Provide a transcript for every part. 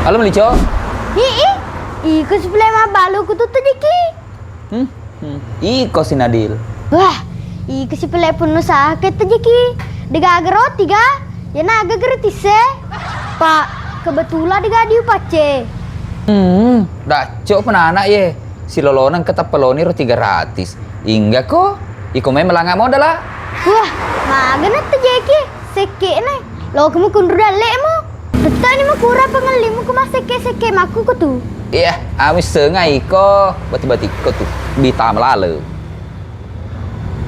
Halo Melico. Iko sebelah mah balu ku tuh jeki. Iko si Nadil. Wah, iko sebelah pun sakit jeki. Dega roti ga, ya naga gratis Pak, kebetulan dega diu pace. Dacok penanak ye. Si lolonan ketap peloni roti gratis. Hingga kok, iko main melangak modal lah. Wah, magana tuh jeki. Seke nih, lo kamu kundur dalekmu. Betul ni mah kurang pengelimu ku mas seke maku ku tuh. Iya, amis sengai iko, bati-bati iko tuh bita melale.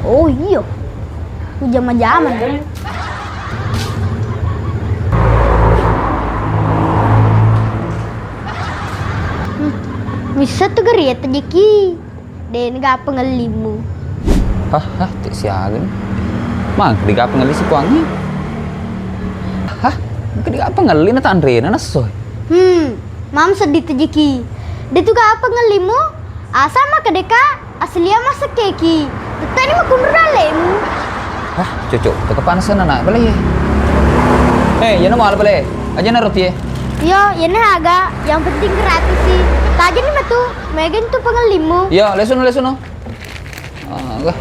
Oh iya, ku zaman-zaman. Bisa tuh geriet jeki. Den gak pengelimu. Hah, tik siagen. Mang, diga pengali si kuangi. Hah, diga pengali na Andre na nasoy. Mam sedih tejeki. Dia tuh gak pengelimu. Asal mah kedeka aslinya masak keki. Tadi mah kundur dalemu. Hah, cocok, kepanasan anak balik. Ya nama balik. Aja na roti ya. Yo, ini agak yang penting gratis sih. Tadi nih mah tuh, Megan tuh pengelimu. Yo, lesono. Enggak.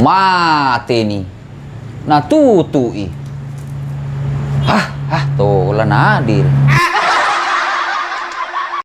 Mati nih. Nah tutui. Hah, tuh lah Nadil.